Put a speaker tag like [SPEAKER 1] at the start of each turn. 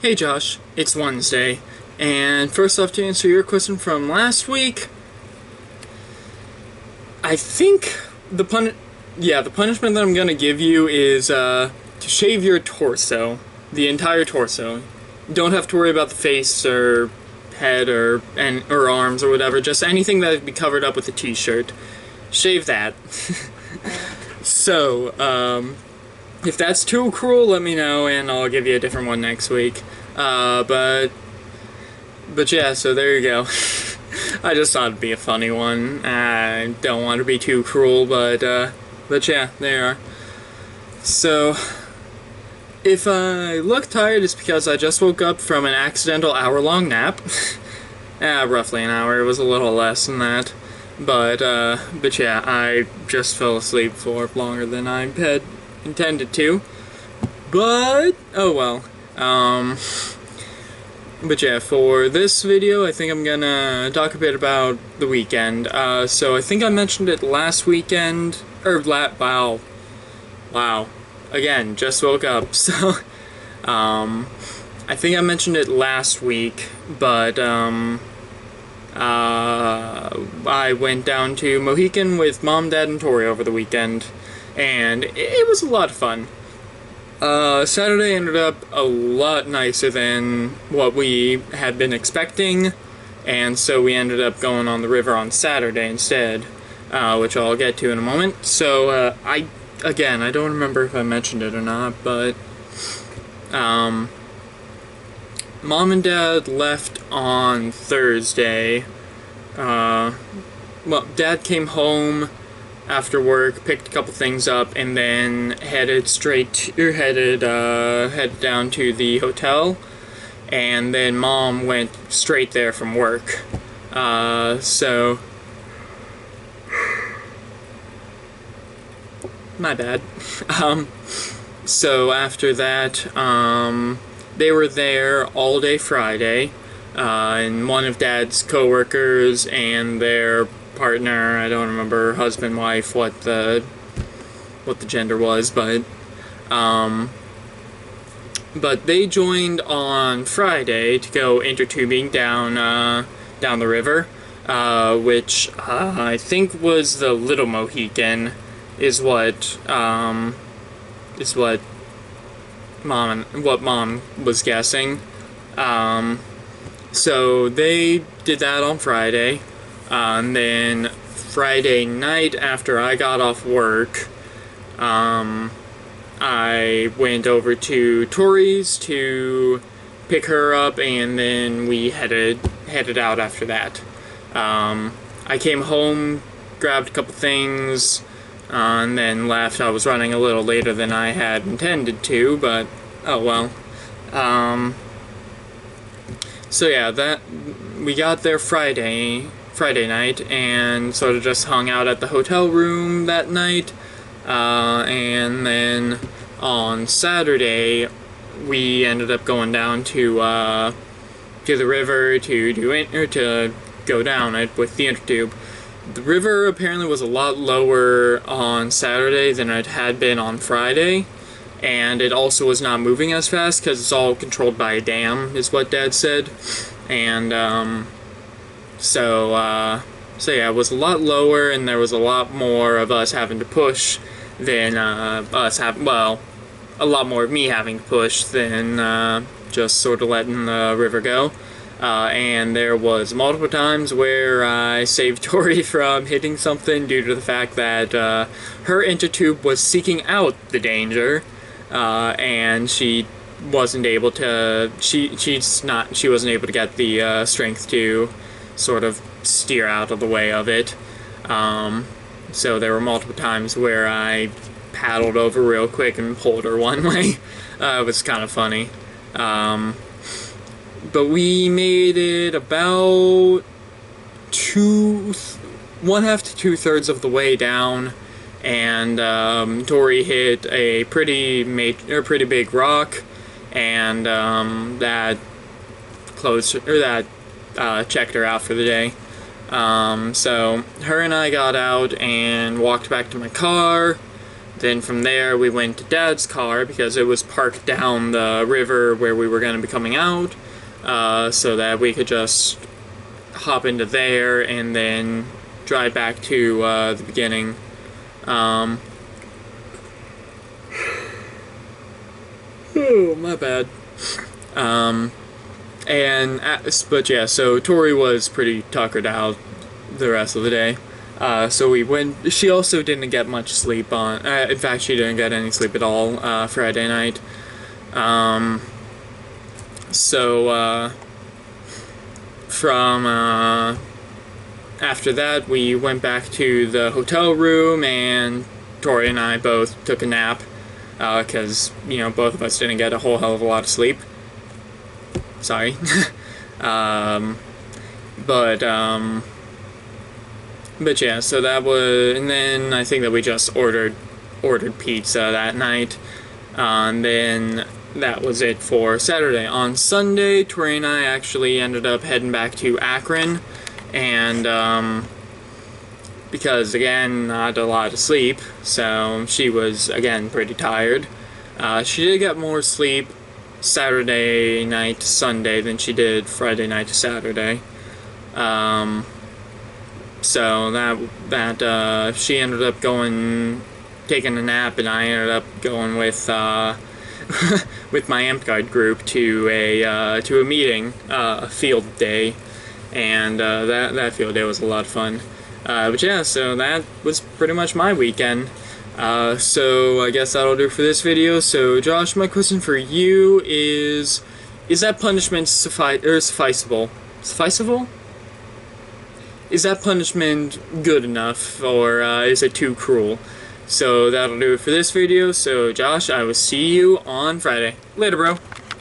[SPEAKER 1] Hey Josh, it's Wednesday, and first off, to answer your question from last week, I think the punishment that I'm gonna give you is to shave your torso, the entire torso. You don't have to worry about the face or head or arms or whatever. Just anything that would be covered up with a t-shirt. Shave that. So, if that's too cruel, let me know, and I'll give you a different one next week. But yeah, so there you go. I just thought it'd be a funny one. I don't want to be too cruel, but yeah, there you are. So, if I look tired, it's because I just woke up from an accidental hour-long nap. Roughly an hour. It was a little less than that. But yeah, I just fell asleep for longer than I had intended to. But, oh well. But yeah, for this video, I think I'm gonna talk a bit about the weekend. So I think I mentioned it last weekend, wow. Again, just woke up, so, I think I mentioned it last week, but, I went down to Mohican with Mom, Dad, and Tori over the weekend, and it was a lot of fun. Saturday ended up a lot nicer than what we had been expecting, and so we ended up going on the river on Saturday instead, which I'll get to in a moment. So, I don't remember if I mentioned it or not, but, Mom and Dad left on Thursday. Well, Dad came home after work, picked a couple things up, and then headed down to the hotel. And then Mom went straight there from work. So my bad. So after that, they were there all day Friday, and one of Dad's coworkers and their partner, I don't remember, husband, wife, what the gender was, but they joined on Friday to go intertubing down the river, which I think was the Little Mohican, is what Mom was guessing. So they did that on Friday, and then Friday night after I got off work, I went over to Tori's to pick her up, and then we headed out after that. I came home, grabbed a couple things, and then left. I was running a little later than I had intended to, but oh well. So yeah, we got there Friday night, and sort of just hung out at the hotel room that night, and then on Saturday we ended up going down to the river to go down it with the intertube. The river apparently was a lot lower on Saturday than it had been on Friday, and it also was not moving as fast because it's all controlled by a dam, is what Dad said. And so yeah, it was a lot lower, and there was a lot more of us having to push than a lot more of me having to push than just sort of letting the river go. And there was multiple times where I saved Tori from hitting something due to the fact that her intertube was seeking out the danger, and she wasn't able to. She wasn't able to get the strength to sort of steer out of the way of it. So there were multiple times where I paddled over real quick and pulled her one way. It was kind of funny. But we made it about 1/2 to 2/3 of the way down, and Tori hit a pretty big rock, and that checked her out for the day. So her and I got out and walked back to my car. Then from there we went to Dad's car because it was parked down the river where we were going to be coming out, so that we could just hop into there and then drive back to the beginning. Oh, my bad. But yeah, so Tori was pretty tuckered out the rest of the day. So we went. She also didn't get much sleep on. In fact, she didn't get any sleep at all Friday night. From after that, we went back to the hotel room, and Tori and I both took a nap because both of us didn't get a whole hell of a lot of sleep. Sorry. But yeah, so that was, and then I think that we just ordered pizza that night, and then that was it for Saturday. On Sunday, Tori and I actually ended up heading back to Akron, and because again, not a lot of sleep, so she was again pretty tired. She did get more sleep Saturday night to Sunday than she did Friday night to Saturday. So that she ended up taking a nap, and I ended up going with with my Amp Guide group to a meeting, a field day, and that field day was a lot of fun. But yeah, so that was pretty much my weekend. So I guess that'll do for this video. So Josh, my question for you is that punishment sufficeable? Sufficeable? Is that punishment good enough, or is it too cruel? So that'll do it for this video. So Josh, I will see you on Friday. Later, bro.